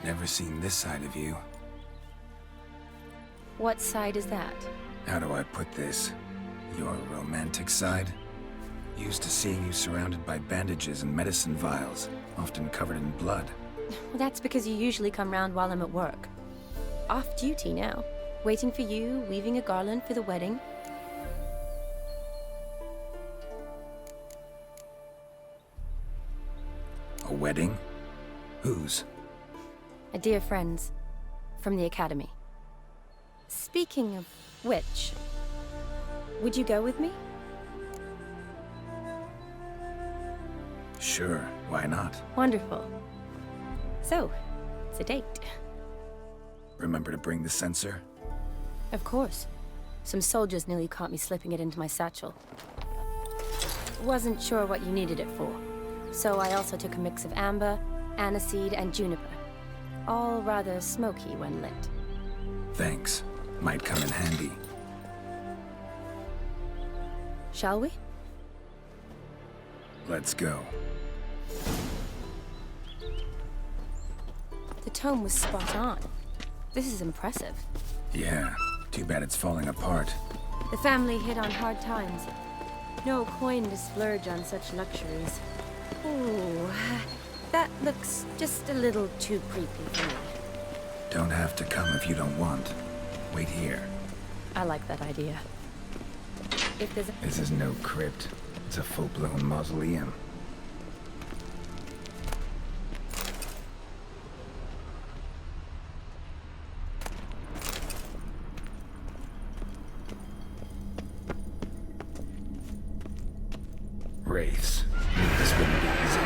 Never seen this side of you. What side is that? How do I put this? Your romantic side? Used to seeing you surrounded by bandages and medicine vials, often covered in blood. Well, that's because you usually come round while I'm at work. Off duty now. Waiting for you, weaving a garland for the wedding. A wedding? Whose? A dear friend's. From the academy. Speaking of which, would you go with me? Sure, why not? Wonderful. So, it's a date. Remember to bring the censer? Of course. Some soldiers nearly caught me slipping it into my satchel. Wasn't sure what you needed it for, so I also took a mix of amber, aniseed, and juniper. All rather smoky when lit. Thanks. Might come in handy. Shall we? Let's go. The tome was spot on. This is impressive. Yeah, too bad it's falling apart. The family hit on hard times. No coin to splurge on such luxuries. Ooh, that looks just a little too creepy for me. Don't have to come if you don't want. Wait here. I like that idea. If there's a... This is no crypt. It's a full-blown mausoleum. Wraiths. This wouldn't be easy.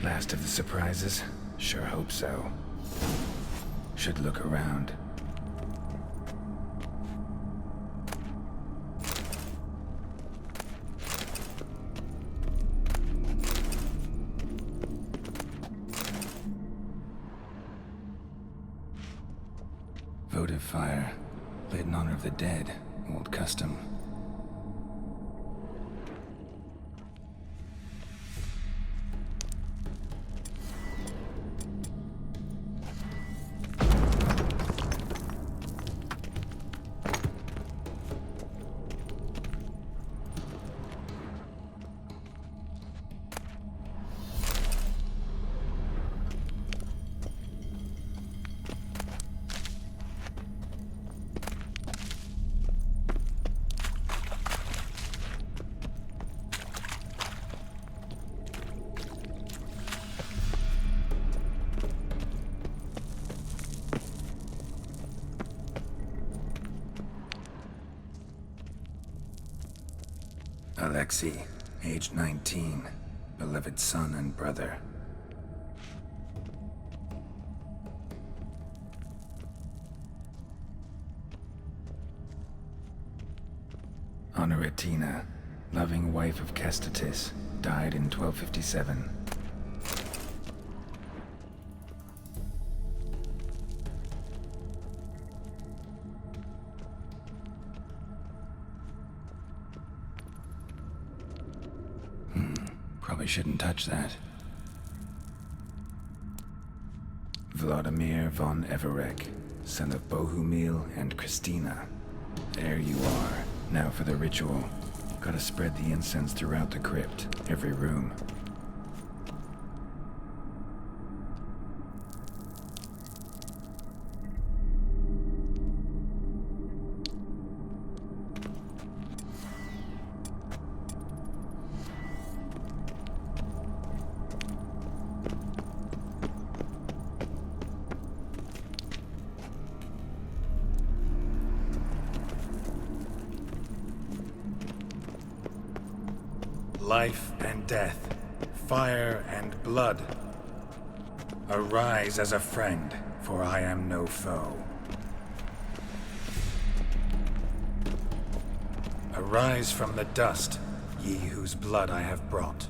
Last of the surprises? Sure hope so. Should look around. Votive fire. Lit in honor of the dead. Old custom. Alexei, age 19, beloved son and brother. Honoratina, loving wife of Kestatis, died in 1257. Probably shouldn't touch that. Vladimir von Everec, son of Bohumil and Christina. There you are. Now for the ritual. Gotta spread the incense throughout the crypt, every room. Life and death, fire and blood. Arise as a friend, for I am no foe. Arise from the dust, ye whose blood I have brought.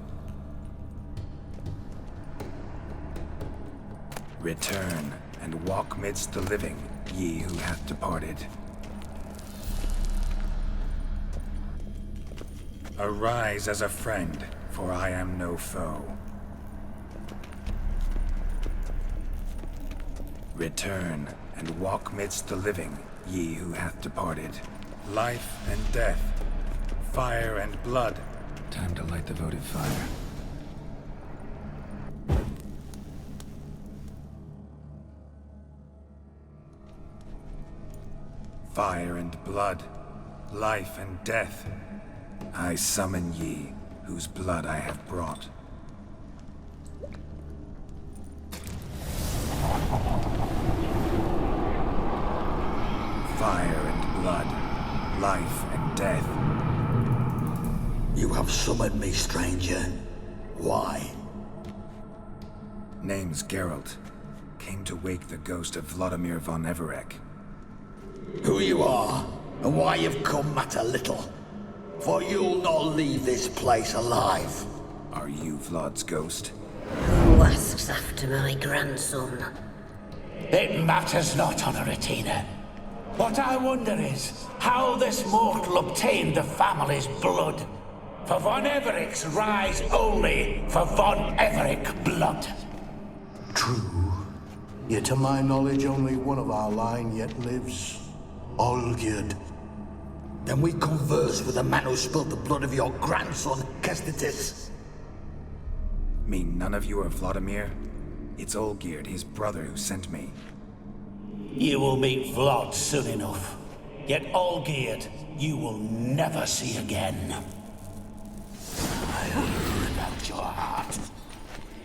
Return and walk midst the living, ye who hath departed. Arise as a friend, for I am no foe. Return and walk midst the living, ye who hath departed. Life and death, fire and blood. Time to light the votive fire. Fire and blood, life and death. I summon ye, whose blood I have brought. Fire and blood, life and death. You have summoned me, stranger. Why? Name's Geralt. Came to wake the ghost of Vladimir von Everec. Who you are, and why you've come matter little. For you'll not leave this place alive. Are you Vlad's ghost? Who asks after my grandson? It matters not, Honoratina. What I wonder is how this mortal obtained the family's blood. For von Everec's rise only for von Everec blood. True. Yet to my knowledge, only one of our line yet lives. Olgierd. Then we converse with the man who spilled the blood of your grandson, Kestitis. Mean none of you are Vladimir? It's Olgierd, his brother, who sent me. You will meet Vlad soon enough. Yet Olgierd, you will never see again. I'll rip out your heart.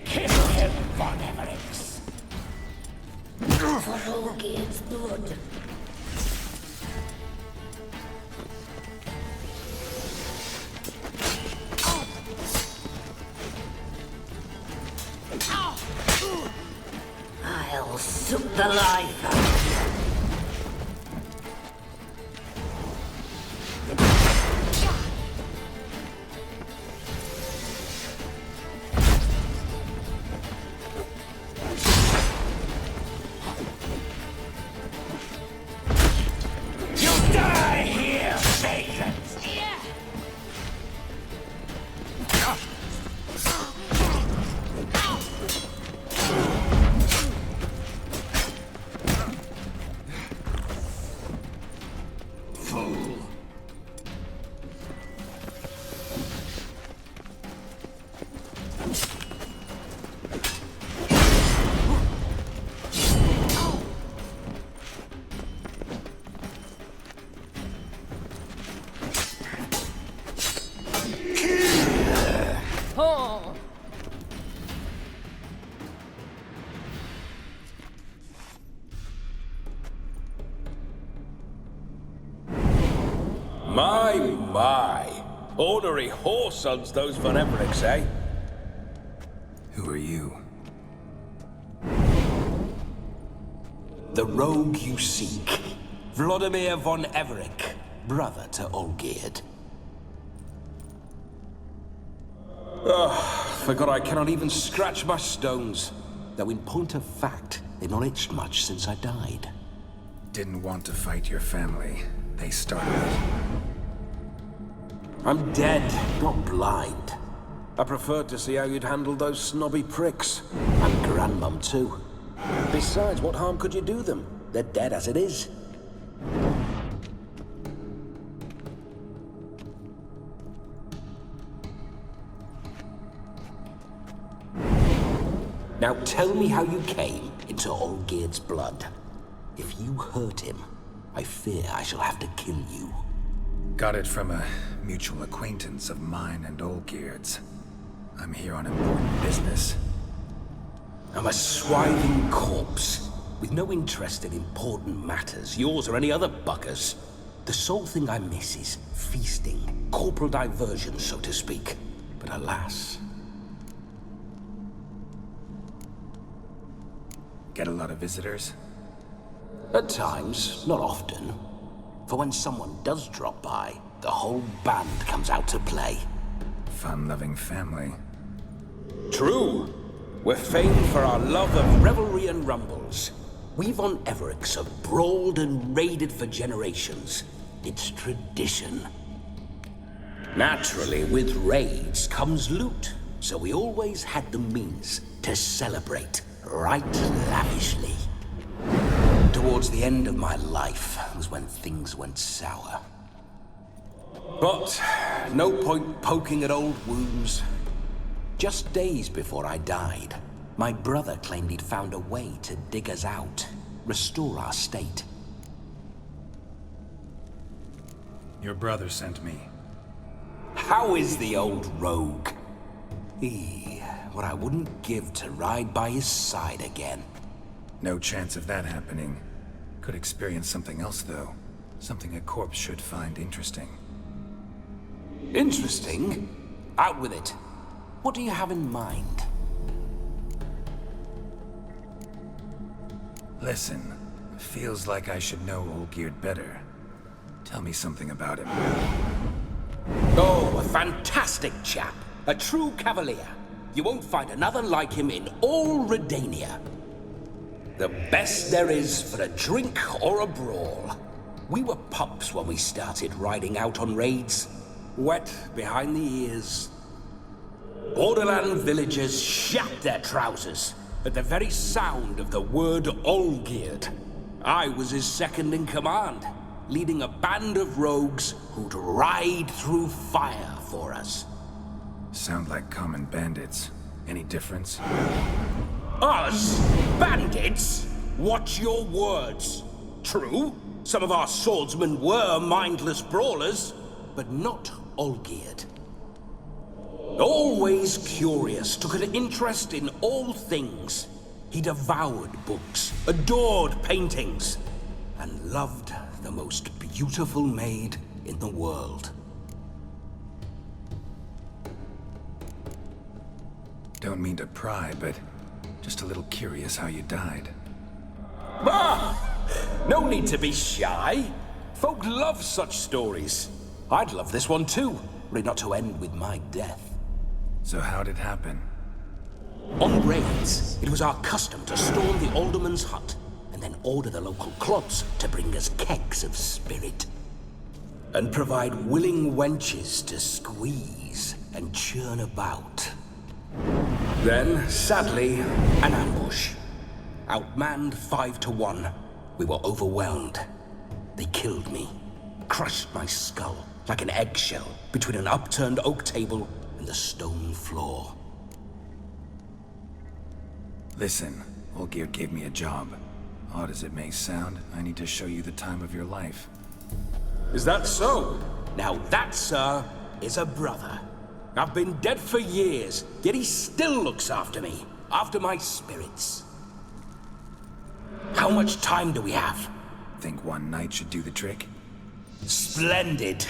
Kill him, von Everec. For Olgierd's blood. I'll suck the life out of you. You'll die here, Satan! My. Ornery whoresons, those von Everecs, eh? Who are you? The rogue you seek. Vladimir von Everec, brother to Olgierd. Forgot I cannot even scratch my stones. Though in point of fact, they've not itched much since I died. Didn't want to fight your family. They started it. I'm dead, not blind. I preferred to see how you'd handle those snobby pricks. And Grandmum, too. Besides, what harm could you do them? They're dead as it is. Now tell me how you came into Olgierd's blood. If you hurt him, I fear I shall have to kill you. Got it from a mutual acquaintance of mine and Olgierd's. I'm here on important business. I'm a swiving corpse, with no interest in important matters, yours or any other buggers. The sole thing I miss is feasting, corporal diversion, so to speak. But alas... Get a lot of visitors? At times, not often. For when someone does drop by, the whole band comes out to play. Fun-loving family. True. We're famed for our love of revelry and rumbles. We von Everecs have brawled and raided for generations. It's tradition. Naturally, with raids comes loot, so we always had the means to celebrate right lavishly. Towards the end of my life was when things went sour. But no point poking at old wounds. Just days before I died, my brother claimed he'd found a way to dig us out, restore our state. Your brother sent me. How is the old rogue? What I wouldn't give to ride by his side again. No chance of that happening. Could experience something else, though. Something a corpse should find interesting. Interesting? Out with it. What do you have in mind? Listen, feels like I should know Olgierd better. Tell me something about him. Oh, a fantastic chap. A true cavalier. You won't find another like him in all Redania. The best there is for a drink or a brawl. We were pups when we started riding out on raids. Wet behind the ears. Borderland villagers shat their trousers at the very sound of the word Olgierd. I was his second in command, leading a band of rogues who'd ride through fire for us. Sound like common bandits. Any difference? Us? Bandits? Watch your words. True, some of our swordsmen were mindless brawlers, but not Olgierd. Always curious, took an interest in all things. He devoured books, adored paintings, and loved the most beautiful maid in the world. Don't mean to pry, but just a little curious how you died. No need to be shy. Folk love such stories. I'd love this one too, were it not to end with my death. So how'd it happen? On raids, it was our custom to storm the alderman's hut and then order the local clubs to bring us kegs of spirit. And provide willing wenches to squeeze and churn about. Then, sadly, an ambush. Outmanned 5-1, we were overwhelmed. They killed me, crushed my skull like an eggshell between an upturned oak table and the stone floor. Listen, Olgierd gave me a job. Odd as it may sound, I need to show you the time of your life. Is that so? Now that, sir, is a brother. I've been dead for years, yet he still looks after me, after my spirits. How much time do we have? Think one night should do the trick? Splendid.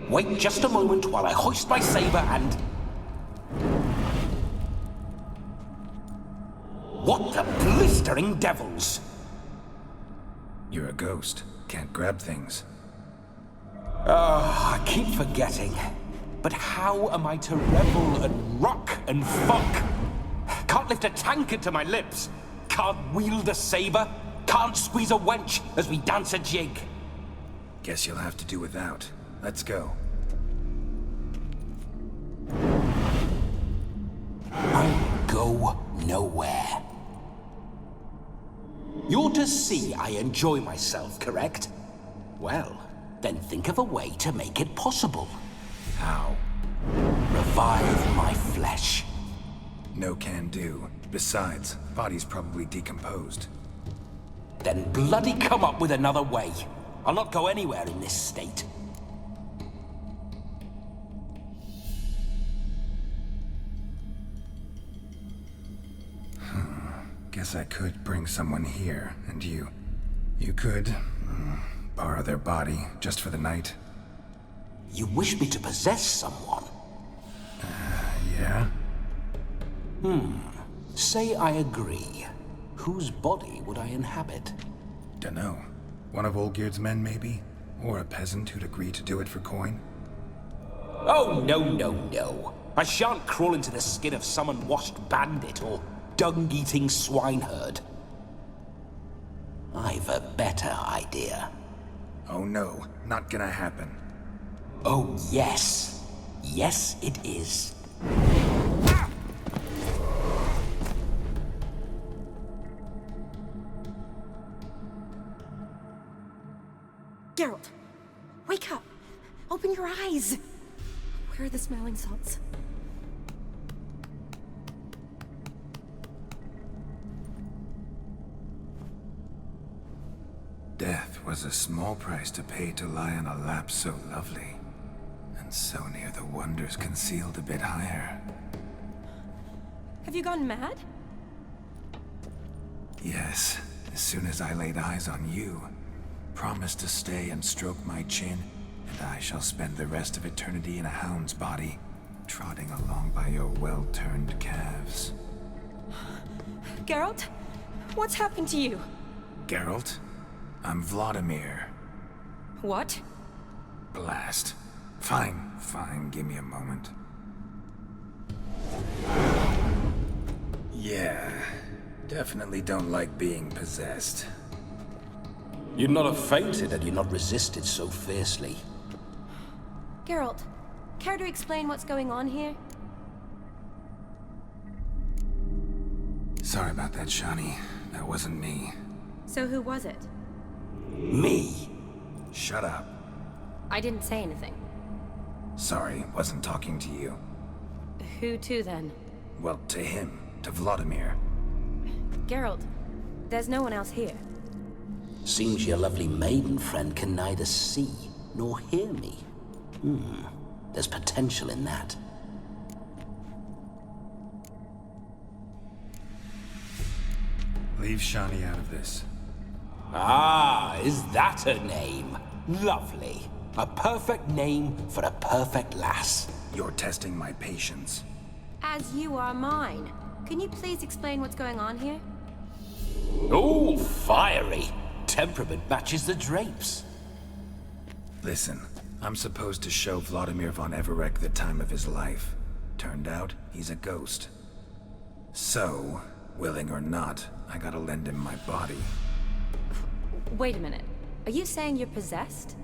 Wait just a moment while I hoist my saber and... What the blistering devils? You're a ghost. Can't grab things. I keep forgetting. But how am I to revel and rock and fuck? Can't lift a tankard to my lips. Can't wield a saber. Can't squeeze a wench as we dance a jig. Guess you'll have to do without. Let's go. nowhere. You're to see I enjoy myself, correct? Well, then think of a way to make it possible. How? Revive my flesh. No can do. Besides, body's probably decomposed. Then bloody come up with another way. I'll not go anywhere in this state. Guess I could bring someone here, and you could borrow their body just for the night. You wish me to possess someone? Yeah? Say I agree. Whose body would I inhabit? Dunno. One of Olgierd's men, maybe? Or a peasant who'd agree to do it for coin? Oh, no. I shan't crawl into the skin of some unwashed bandit or dung-eating swineherd. I've a better idea. Oh no, not gonna happen. Oh, yes. Yes, it is. Geralt, wake up! Open your eyes! Where are the smelling salts? Death was a small price to pay to lie on a lap so lovely, and so near the wonders concealed a bit higher. Have you gone mad? Yes, as soon as I laid eyes on you, promise to stay and stroke my chin, and I shall spend the rest of eternity in a hound's body, trotting along by your well-turned calves. Geralt, what's happened to you? Geralt, I'm Vladimir. What? Blast. Fine, give me a moment. Yeah, definitely don't like being possessed. You'd not have fainted had you not resisted so fiercely. Geralt, care to explain what's going on here? Sorry about that, Shani. That wasn't me. So who was it? Me? Shut up. I didn't say anything. Sorry, wasn't talking to you. Who to then? Well, to him. To Vladimir. Geralt, there's no one else here. Seems your lovely maiden friend can neither see nor hear me. There's potential in that. Leave Shani out of this. Ah, is that her name? Lovely. A perfect name for a perfect lass. You're testing my patience. As you are mine. Can you please explain what's going on here? Oh, fiery. Temperament matches the drapes. Listen, I'm supposed to show Vladimir von Everec the time of his life. Turned out, he's a ghost. So, willing or not, I gotta lend him my body. Wait a minute. Are you saying you're possessed?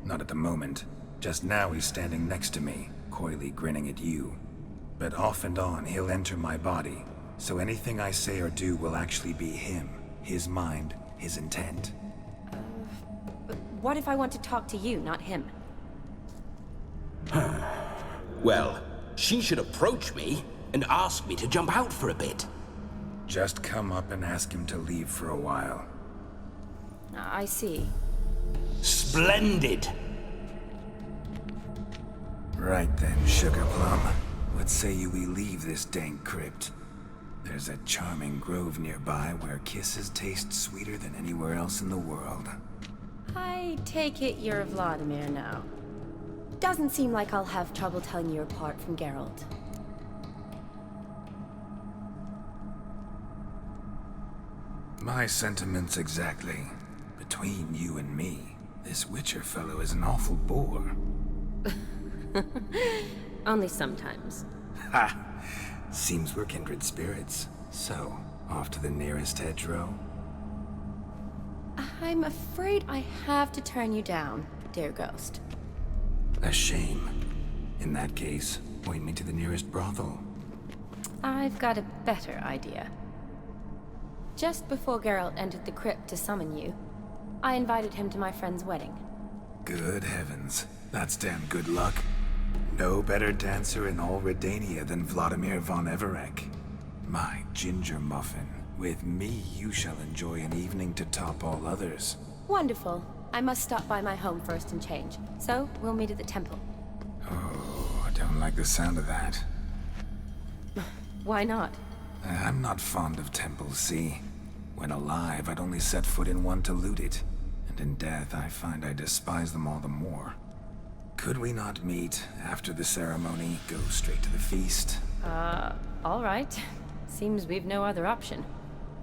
Not at the moment. Just now he's standing next to me, coyly grinning at you. But off and on, he'll enter my body. So anything I say or do will actually be him. His mind, his intent. But what if I want to talk to you, not him? Well, she should approach me and ask me to jump out for a bit. Just come up and ask him to leave for a while. I see. Splendid. Right then, Sugar Plum. What say you we leave this dank crypt? There's a charming grove nearby where kisses taste sweeter than anywhere else in the world. I take it you're Vladimir now. Doesn't seem like I'll have trouble telling you apart from Geralt. My sentiments exactly. Between you and me, this Witcher fellow is an awful bore. Only sometimes. Ha! Seems we're kindred spirits. So, off to the nearest hedgerow? I'm afraid I have to turn you down, dear ghost. A shame. In that case, point me to the nearest brothel. I've got a better idea. Just before Geralt entered the crypt to summon you, I invited him to my friend's wedding. Good heavens. That's damn good luck. No better dancer in all Redania than Vladimir von Everec. My ginger muffin. With me, you shall enjoy an evening to top all others. Wonderful. I must stop by my home first and change, so we'll meet at the temple. Oh, I don't like the sound of that. Why not? I'm not fond of temples, see? When alive, I'd only set foot in one to loot it. And in death, I find I despise them all the more. Could we not meet after the ceremony, go straight to the feast? All right. Seems we've no other option.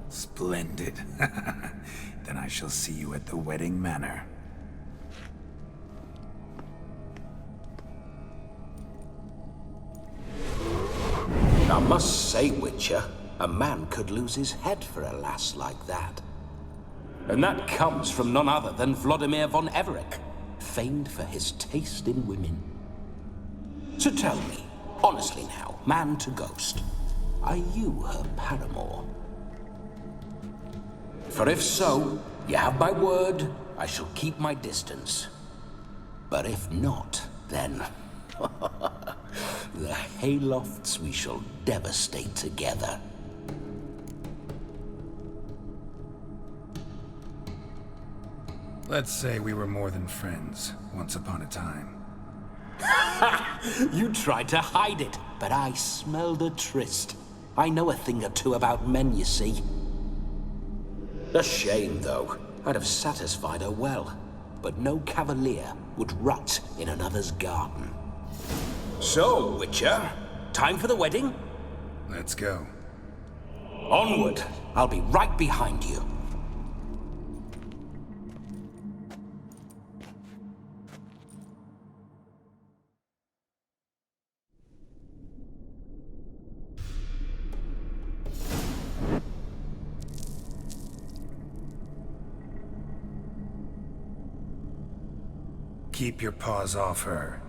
Splendid. Then I shall see you at the wedding manor. I must say, Witcher, a man could lose his head for a lass like that. And that comes from none other than Vladimir von Everec, famed for his taste in women. So tell me, honestly now, man to ghost, are you her paramour? For if so, you have my word, I shall keep my distance. But if not, then the haylofts we shall devastate together. Let's say we were more than friends, once upon a time. You tried to hide it, but I smelled a tryst. I know a thing or two about men, you see. A shame, though. I'd have satisfied her well, but no cavalier would rot in another's garden. So, Witcher, time for the wedding? Let's go. Onward! I'll be right behind you. Keep your paws off her.